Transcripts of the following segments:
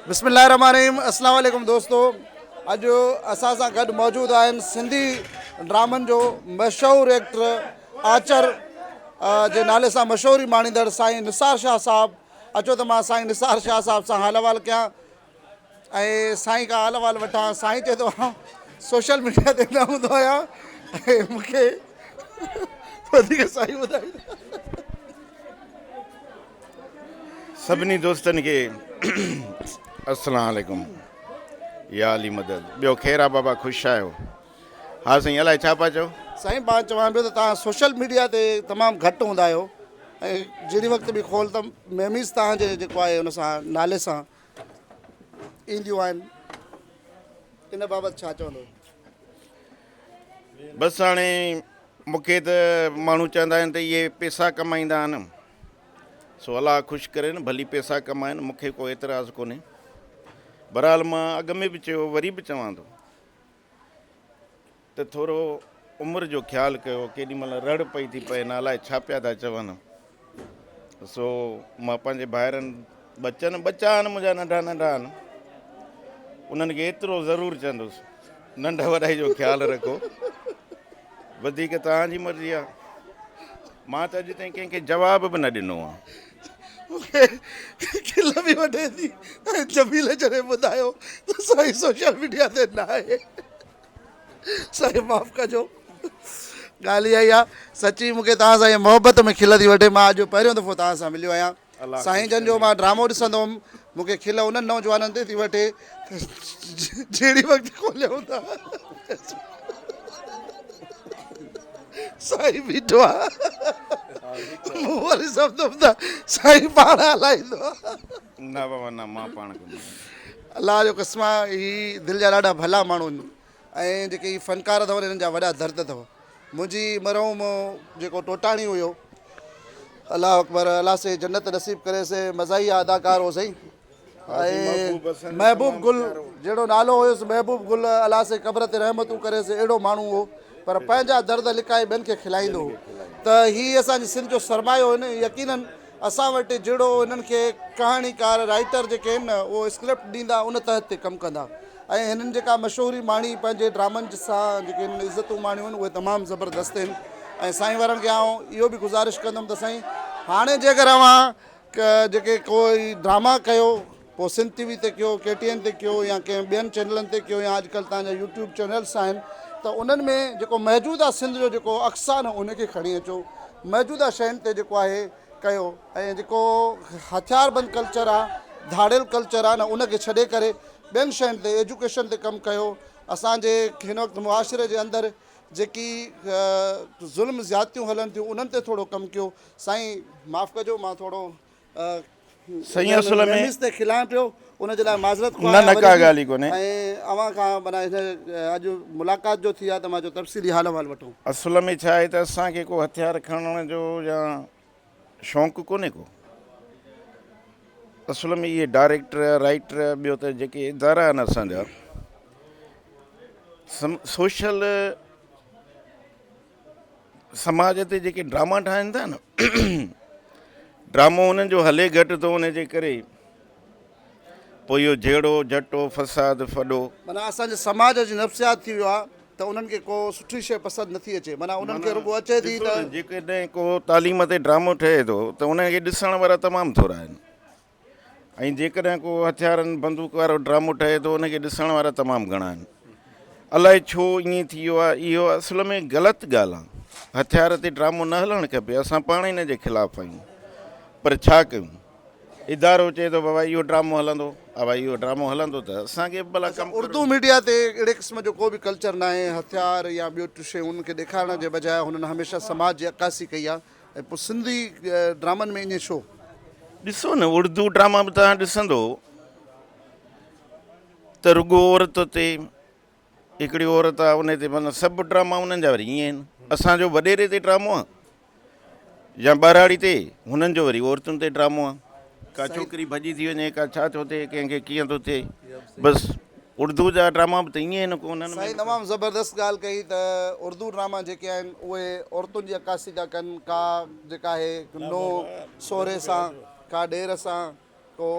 बिस्मिल्लाहिर्रहमानिर्रहीम। अस्सलाम वालेकुम दोस्तों। अॼु असां सां गॾु मौजूदु आहिनि सिंधी ड्रामनि जो मशहूरु एक्टर आचर जे नाले सां मशहूरी माणींदड़ साईं निसार शाह साहिबु। अचो त मां साईं निसार शाह साहिब सां हाल अहिवाल कयां ऐं साईं खां हाल अहिवाल वठां। साईं चए थो सोशल मीडिया ते न हूंदो आहियां ऐं मूंखे वधीक साईं ॿुधाईंदा। सभिनी दोस्तनि खे अस्सलाम वालेकुम। या अली मदद। ॿियो ख़ैरु आहे बाबा, ख़ुशि आहियो? हा साईं, अलाए छा पिया चओ? साईं मां चवां पियो त तव्हां सोशल मीडिया ते तमामु घटि हूंदा आहियो ऐं जहिड़ी वक़्तु बि खोल त मेमीज़ तव्हांजे जेको आहे हुन सां नाले सां ईंदियूं आहिनि, इन बाबति छा चवंदो? बसि हाणे मूंखे त माण्हू चवंदा आहिनि त इहे पैसा कमाईंदा आहिनि, सो अलाह ख़ुशि करे न, भली पैसा कमाइनि, मूंखे को एतिराज़ु कोन्हे। बहरहाल मां अॻ में बि चयो, वरी बि चवां थो त थोरो उमिरि जो ख़्यालु कयो। केॾीमहिल रड़ पई थी पए, न अलाए छा पिया था चवनि। सो मां पंहिंजे भाइरनि बच्चा आहिनि मुंहिंजा नंढा नंढा आहिनि, उन्हनि खे एतिरो ज़रूरु चवंदुसि, नंढ वॾाई जो ख़्यालु रखो, वधीक तव्हांजी मर्ज़ी आहे। मां त अॼु ताईं कंहिंखे जवाब बि न ॾिनो आहे। मूंखे खिल बि वठे थी ऐं जमील जॾहिं ॿुधायो त साईं सोशल मीडिया ते न आहे, साईं माफ़ु कजो। ॻाल्हि इहा ई आहे, सची मूंखे तव्हां सां इहा मोहबत में खिल थी वठे। मां अॼु पहिरियों दफ़ो तव्हां सां मिलियो आहियां। साईं जन जो मां ड्रामो ॾिसंदो हुउमि, मूंखे खिल उन्हनि नौजवाननि ते थी वठे जहिड़ी वक़्तु खोलियो था साईं बीठो आहे, मूं वरी सम्झुमि त साईं पाण हलाईंदो आहे। न बाबा न, मां पाण खे अलाह जो क़स्म आहे, ही दिलि जा ॾाढा भला माण्हू आहिनि ऐं जेके ही फ़नकार अथव हिननि जा वॾा दर्द अथव। मुंहिंजी मरहूम जेको टोटाणी हुयो, अलाह अकबर, अलाह से जन्नत नसीब करे से, मज़ाही अदाकार हो सही, ऐं महबूब गुल जहिड़ो नालो हुयुसि, महबूब गुल, अलाह से क़ब्र ते रहमतूं करे से, अहिड़ो माण्हू हो, पर पंहिंजा दर्द लिकाए ॿियनि खे खिलाईंदो हो। त हीअ असांजी सिंध जो सरमायो आहिनि। यकीननि असां वटि जहिड़ो हिननि खे कहाणीकार राइटर जेके आहिनि न, उहो स्क्रिप्ट ॾींदा, उन तहत ते कमु कंदा ऐं हिननि जेका मशहूरी माणी पंहिंजे ड्रामनि सां जेके हिननि इज़तूं माणियूं आहिनि, उहे तमामु ज़बरदस्त आहिनि। ऐं साईं वारनि खे आउं इहो बि गुज़ारिश कंदुमि त साईं, हाणे जेकर अव्हां जेके कोई ड्रामा कयो, पोइ सिंध टीवी ते कयो, KTN ते कयो, या कंहिं ॿियनि चैनलनि ते कयो, या अॼुकल्ह तव्हांजा यूट्यूब चैनल्स आहिनि, त उन्हनि में जेको मौजूदा सिंध जो जेको अक्स आहे न, उनखे खणी अचो, मौजूदा शयुनि ते जेको आहे कयो, ऐं जेको हथियारबंद कल्चर आहे, धाड़ियल कल्चर आहे न, उनखे छॾे करे ॿियनि शयुनि ते, एजुकेशन ते कमु कयो। असांजे हिन वक़्तु मुआशिरे जे अंदरि जेकी ज़ुल्म ज़्यादतियूं हलनि थियूं, उन्हनि ते थोरो कमु कयो। साईं माफ़ु कजो, मां थोरो सही असुल में ते खिलां पियो, उनजे लाइ माज़रत न का ॻाल्हि ई कोन्हे। ऐं अव्हां खां माना हिन अॼु मुलाक़ात जो थी आहे त मां जो तफ़सीली हाल अहिवाल वठूं। असुल में छा आहे त असांखे को हथियार खणण जो या शौक़ु कोन्हे को। असुल में इहे डायरेक्टर, राइटर, ॿियो त जेके इदारा आहिनि असांजा सोशल समाज ते जेके ड्रामा ठाहिनि था न, ड्रामो उन्हनि जो हले घटि थो, उनजे करे पोइ इहो जहिड़ो जटो फसाद फॾो, माना असांजे समाज जी नफ़्सियात थी वियो आहे त उन्हनि खे को सुठी शइ पसंदि नथी अचे। माना उन्हनि खे रुॻो अचे थी त जेकॾहिं को तालीम ते ड्रामो ठहे थो त उनखे ॾिसण वारा तमामु थोरा आहिनि, ऐं जेकॾहिं को हथियारनि बंदूक वारो ड्रामो ठहे थो उनखे ॾिसण वारा तमामु घणा आहिनि। अलाए छो ईअं थी वियो आहे, इहो असुल में ग़लति ॻाल्हि आहे। हथियार ते ड्रामो न हलणु खपे, असां पाण ई हिन जे ख़िलाफ़ु आहियूं, पर छा कयूं? इदारो चए थो बाबा इहो ड्रामो हलंदो, भाई इहो ड्रामो हलंदो त असांखे भला कमु। उर्दू मीडिया ते अहिड़े क़िस्म जो को बि कल्चर न आहे, हथियार या ॿियो टियों शयूं उनखे ॾेखारण जे बजाए हुननि हमेशह समाज जी अक्कासी कई आहे। ऐं पोइ सिंधी ड्रामनि में ईअं छो? ॾिसो न, उर्दू ड्रामा बि तव्हां ॾिसंदो त रुॻो औरत ते, हिकिड़ी औरत आहे उन ते, माना सभु ड्रामा उन्हनि जा वरी ईअं आहिनि। असांजो वॾेरे ते ड्रामो आहे या ॿाराड़ी ते, हुननि जो वरी औरतुनि ते ड्रामो आहे। का छोकिरी भॼी थी वञे, का छा थो थिए, कंहिंखे कीअं थो थिए, बसि उर्दू जा ड्रामा बि त ईअं आहिनि को उन्हनि में। साईं तमामु ज़बरदस्त ॻाल्हि कई त उर्दू ड्रामा जेके आहिनि उहे औरतुनि जी अक्कासी था कनि, का जेका आहे नो सोरे सां, का ॾेर सां, को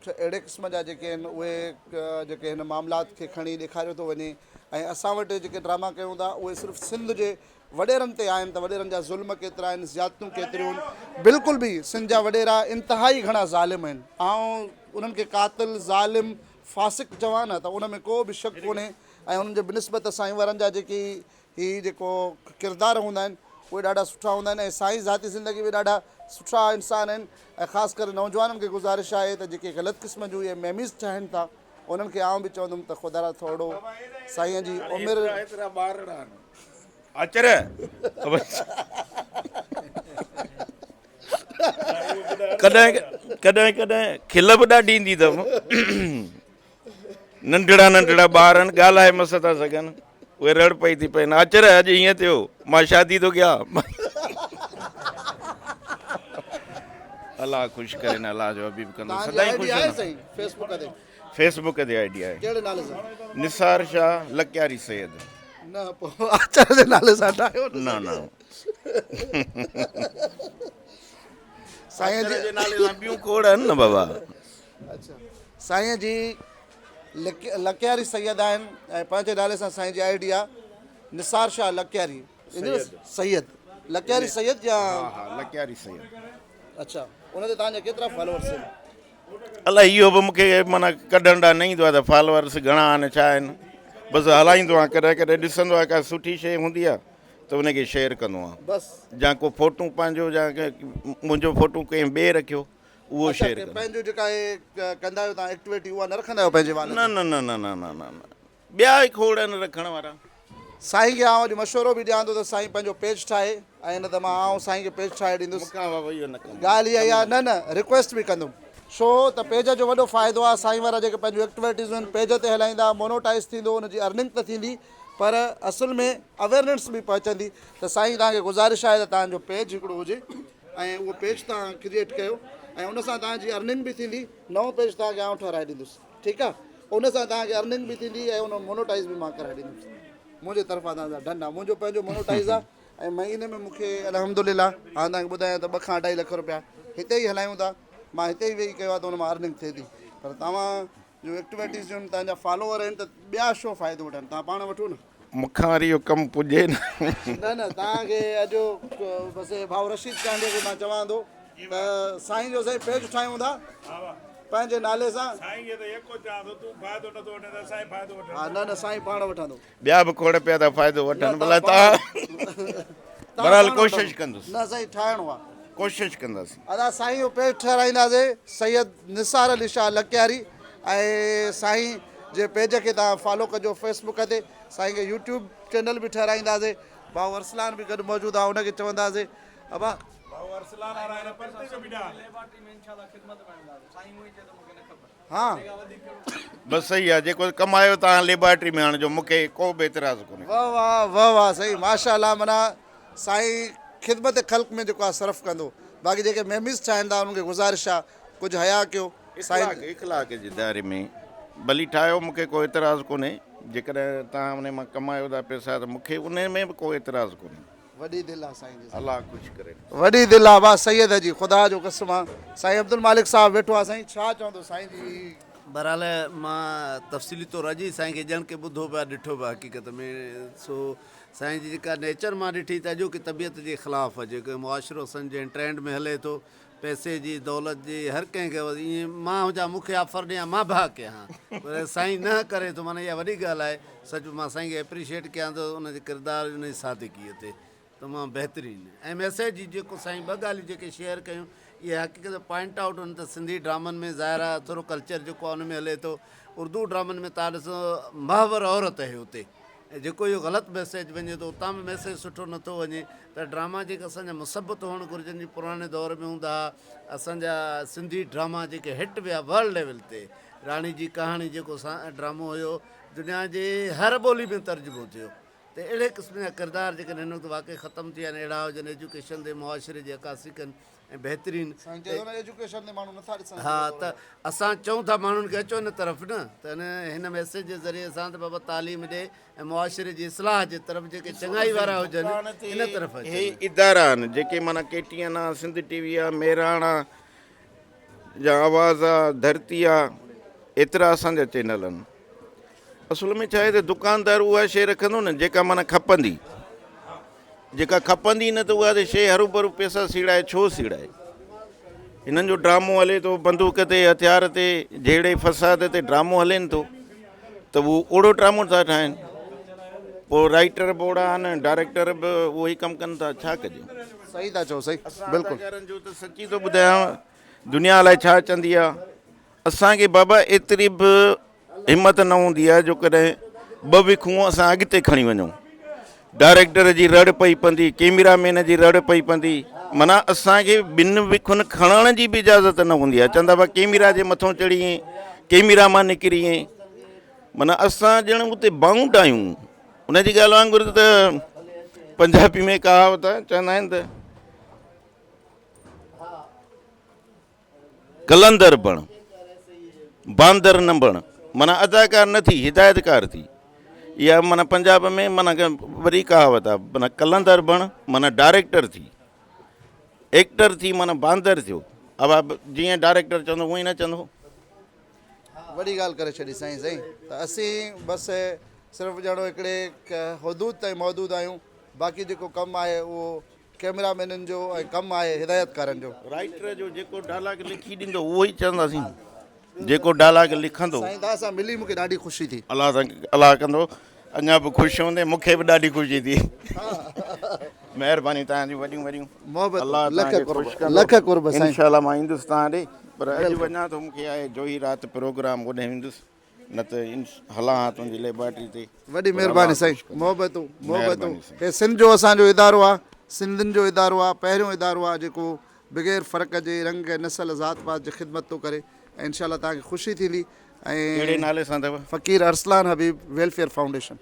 अहिड़े क़िस्म जा जेके आहिनि उहे जेके हिन मामलात खे खणी ॾेखारियो थो वञे ऐं असां वटि जेके ड्रामा कयूं था उहे सिर्फ़ु सिंध जे वॾेरनि ते आहिनि त वॾेरनि जा ज़ुल्म केतिरा आहिनि, ज़्यादतियूं केतिरियूं आहिनि। बिल्कुलु बि सिंध जा वॾेरा इंतिहाई घणा ज़ालिम आहिनि। ऐं उन्हनि खे क़ातिल ज़ालिम फ़ासिक चवां न त उन में को बि शक कोन्हे ऐं उन्हनि जे बिनिस्बत साईं वारनि जा जेकी हीअ जेको किरदार हूंदा आहिनि उहे ॾाढा सुठा हूंदा आहिनि ऐं साईं ज़ाती ज़िंदगी में ॾाढा सुठा इंसान आहिनि। ऐं ख़ासि करे नौजवाननि खे गुज़ारिश आहे त जेके ग़लति क़िस्म जूं इहे मेमिज़ ठाहिनि था उन्हनि खे आउं बि चवंदुमि त ख़ुदा थोरो साईं जी उमिरि अचर कॾहिं कॾहिं कॾहिं खिल बि ॾाढी ईंदी अथव। नंढड़ा नंढड़ा ॿार आहिनि ॻाल्हाए मस था सघनि, उहे रड़ पई थी पइनि अचर अॼु ईअं थियो मां शादी थो कयां। अलाह ख़ुशि करे न अलाह जो हबीब कंदो सदाईं ख़ुशि आहे सही फेसबुक ते फेसबुक ते आईडी आहे कहिड़े नाले सां? निसार शाह लकियारी सैयद। न पोइ आचार्य जे नाले सां ठाहियो न न साईं जे नाले सां ॿियूं खोड़ आहिनि न बाबा। अच्छा साईं जी लकियारी सैयद आहिनि ऐं पंहिंजे नाले सां साईं जी आईडी आहे निसार शाह लकियारी सैयद लकियारी सैयद या हा लकियारी सैयद। अच्छा उन ते तव्हांजा केतिरा फॉलोअर्स आहिनि? अलाए इहो बि मूंखे माना कढण ॾाढा न ईंदो आहे त फॉलोअर्स घणा आहिनि छा आहिनि, बसि हलाईंदो आहियां कॾहिं कॾहिं ॾिसंदो आहे का सुठी शइ हूंदी आहे त उनखे शेयर कंदो आहियां बसि या को फोटू पंहिंजो या मुंहिंजो फोटू कंहिं ॿिए रखियो उहो शेयर कंदो। पंहिंजो जेका कंदा आहियो तव्हां एक्टिविटी उहा न रखंदा आहियो पंहिंजे वारनि? न न न न न न न न ॿिया ई खोड़ आहिनि रखण वारा। साईं खे आउं अॼु मशवरो बि ॾियां थो त साईं पंहिंजो पेज ठाहे ऐं न त मां आउं साईं खे पेज ठाहे ॾींदुसि। ॻाल्हि इहा आहे न रिक्वेस्ट बि कंदुमि छो त पेज जो वॾो फ़ाइदो आहे। साईं वारा जेके पंहिंजूं एक्टिविटीज़ आहिनि पेज ते हलाईंदा मोनोटाइज़ थींदो उनजी अर्निंग त थींदी पर असुल में अवेयरनेस बि पहुचंदी। त साईं तव्हांखे गुज़ारिश आहे त तव्हांजो पेज हिकिड़ो हुजे ऐं उहो पेज तव्हां क्रिएट कयो ऐं उन सां तव्हांजी अर्निंग बि थींदी। नओं पेज तव्हांखे आउं ठाराए ॾींदुसि ठीकु आहे। उन सां तव्हांखे अर्निंग बि थींदी ऐं उन मोनोटाइज़ बि मां कराए ॾींदुसि। मुंहिंजे तरफ़ां तव्हांजा धन आहे, मुंहिंजो पंहिंजो मोनोटाइज़ आहे ऐं महीने में मूंखे अल्हम्दुलिल्लाह हाणे तव्हांखे ॿुधायां त 2 खां 2.5 लख रुपया हिते ई हलायूं था। मां हिते ई वेही कयो आहे त हुन मां अर्निंग थिए थी पर तव्हां जो एक्टिविटीज़ जो तव्हांजा फॉलोअर आहिनि त ॿिया छो फ़ाइदो वठनि, तव्हां पाण वठो न। मूंखां वरी इहो कमु पुॼे न। न तव्हांखे अॼु बसि भाउ रशीद चांडे खे मां चवां थो त साईं जो साईं पेज ठाहियूं था पंहिंजे नाले सां। हा न साईं पाण वठंदो। ॿिया बि खोड़ पिया था फ़ाइदो वठनि भला तव्हां बहरहाल कोशिशि कंदुसि। न साईं ठाहिणो आहे कोशिशि कंदासीं। अदा साईं जो पेज ठाराईंदासीं सैयद निसार अली शाह लकियारी ऐं साईं जे पेज खे तव्हां फॉलो कजो फेसबुक ते। साईं खे यूट्यूब चैनल बि ठाराईंदासीं। भाउ अरसलान बि गॾु मौजूदु आहे हुनखे चवंदासीं अबा हा बसि सही आहे जेको कमायो तव्हां लेबॉरेटरी में आणिजो मूंखे को बि एतिराज़ कोन्हे। वाह वाह वाह वाह सही माशाअल्लाह। माना साईं ख़िदमत ख़ल्क़ में जेको आहे सरफ़ कंदो। बाक़ी जेके मेमिज़ ठाहिनि था उन्हनि खे गुज़ारिश आहे कुझु हया कयो। साईं इख़लाक़ जे दायरे में भली ठाहियो मूंखे को एतिराज़ कोन्हे। जेकॾहिं तव्हां उन मां कमायो था पैसा त मूंखे उन में बि को एतिराज़ कोन्हे। वॾी दिलि आहे साईं जी। अलाह ख़ुशि करे। वॾी दिलि आहे वाह सैयद जी ख़ुदा जो कसम आहे। साईं अब्दुल मालिक साहिबु वेठो आहे। साईं छा चवंदो साईं जी? बहरहाल मां तफ़सीली तौरु अॼु ई साईं खे ॼण खे ॿुधो पिया ॾिठो पिया हक़ीक़त में। सो साईं जी जेका नेचर मां ॾिठी त अॼोकी तबियत जे ख़िलाफ़ु आहे। जेको मुआशिरो असां जंहिं ट्रेंड में हले थो पैसे जी दौलत जी हर कंहिंखे ईअं मां हुजां मूंखे ऑफर ॾियां मां भाउ कयां पर साईं न करे थो। माना इहा वॾी ॻाल्हि आहे। सच मां साईं खे एप्रिशिएट कयां थो उनजे किरदारु उनजी सादगीअ ते तमामु बहितरीनु। ऐं मैसेज जेको साईं 2 ॻाल्हियूं जेके शेयर कयूं इहे हक़ीक़त पॉइंट आउट हुन त सिंधी ड्रामनि में ज़ाहिर आहे थोरो कल्चर जेको आहे उन में हले थो। उर्दू ड्रामनि में तव्हां ॾिसो महावर औरत आहे हुते ऐं जेको इहो ग़लति मैसेज वञे थो उतां बि मैसेज सुठो नथो वञे त ड्रामा जेके असांजा मुसबत हुअणु घुरिजनि जी पुराणे दौर में हूंदा हुआ। असांजा सिंधी ड्रामा जेके हिट विया वर्ल्ड लेवल ते राणी जी कहाणी जेको ड्रामो हुयो दुनिया जे हर ॿोली में तर्जुमो थियो त अहिड़े क़िस्म जा किरदार जेके हिन वक़्तु वाक़ई ख़तमु थी विया आहिनि अहिड़ा हुजनि एजुकेशन ते मुआशिरे जी अकासी कनि ऐं बहितरीनु। हा त असां चऊं था माण्हुनि खे अचो हिन तरफ़ न त हिन मैसेज जे ज़रिए सां त बाबा तालीम ॾे ऐं मुआशिरे जी इस्लाह जे तरफ़ जेके चङाई वारा हुजनि इन तरफ़ इदारा आहिनि जेके माना KTN आहे सिंध TV आहे मेराण आहे या आवाज़ आहे, धरती आहे, एतिरा असांजा चैनल आहिनि। असुल में छा आहे त दुकानदार उहा शइ रखंदो न जेका माना खपंदी, जेका खपंदी न त उहा त शइ हरू भरू पैसा सीड़ाए छो सीड़ाए। हिननि जो ड्रामो हले थो, बंदूक ते, हथियार ते, जहिड़े फ़साद ते ड्रामो हलेनि थो, त उहो ओड़ो ड्रामो था ठाहिनि। पोइ राइटर बि ओड़ा आहिनि, डायरेक्टर बि उहो ई कमु कनि था, छा कजे। सही था चओ, सही बिल्कुलु। अदाकारनि जो त सची थो ॿुधायांव, दुनिया अलाए छा चवंदी आहे। असांखे बाबा एतिरी बि हिमत न हूंदी आहे जो कॾहिं ॿ विखूं असां अॻिते खणी वञूं। डायरेक्टर जी रड़ पई पवंदी, कैमरामैन जी रड़ पई पवंदी, माना असांखे ॿिनि विखुनि खणण जी बि इजाज़त न हूंदी आहे। चवंदा हुआ कैमरा जे मथां चढ़ी ऐं कैमरा मां निकिरी ऐं माना असां ॼण उते बाउंड आहियूं। उनजी ॻाल्हि वांगुरु त पंजाबी में कहावत आहे, चवंदा आहिनि त कलंदर बण बांदर न बण, माना अदाकार न थी हिदायतकार थी। इहा माना पंजाब में माना वरी कहावत आहे, माना कलंदर बण माना डायरेक्टर थी, एक्टर थी माना बांदर थियो। अब जीअं डायरेक्टर चवंदो उअं ई न चवंदो। वॾी ॻाल्हि करे छॾी साईं। सही त असीं बसि सिर्फ़ु ॼणो हिकिड़े हदूद ताईं मौजूदु आहियूं, बाक़ी जेको कमु आहे उहो कैमरामैननि जो ऐं कमु आहे हिदायतकारनि जो। राइटर जो जेको डायलॉग लिखी ॾींदो उहो ई चवंदासीं, जेको डायलॉग लिखंदो। साईं तव्हां सां मिली मूंखे ॾाढी ख़ुशी थी। अलाह कंदो अञा बि ख़ुशि हूंदे, मूंखे बि ॾाढी ख़ुशी थी। महिरबानी तव्हांजी वॾियूं वॾियूं। मोहबत अलाह लख तव्हांखे कुर्ब, ख़ुशि कंदो। लख कुर्ब साईं। इंशाल्लाह मां ईंदुसि तव्हां ॾे, पर अॼु वञा थो, मूंखे आहे जो ई राति प्रोग्राम ओॾे वेंदुसि, न त हलां हा तुंहिंजी लेबॉरेटरी ते। वॾी महिरबानी साईं। मोहबतूं मोहबतूं। महिरबानी साईं। हे सिंध जो असांजो इदारो आहे, सिंधियुनि जो इदारो आहे, पहिरियों इदारो आहे जेको बग़ैर फ़र्क़ जे रंग नस्ल ज़ात पात जी ख़िदमत थो करे। ऐं इंशाल्लाह तव्हांखे ख़ुशी थींदी। कहिड़े ऐं नाले सां अथव? फ़क़ीर अरसलान हबीब वेलफेयर फाउंडेशन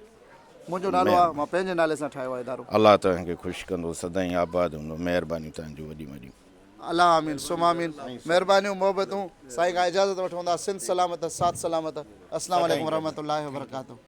मुंहिंजो नालो आहे, मां पंहिंजे नाले सां ठाहियो आहे इदारो। अलाह तव्हांखे ख़ुशि कंदो, सदाईं आबाद हूंदो। महिरबानी तव्हांजूं वॾियूं वॾियूं। अलाह आमीन सुम आमीन। महिरबानियूं मोहबतूं। साईं खां इजाज़त वठूं था। सिंध सलामत, साथ सलामत। अस्सलाम वालेकुम वरहमतुल्लाहि वबरकातुहू।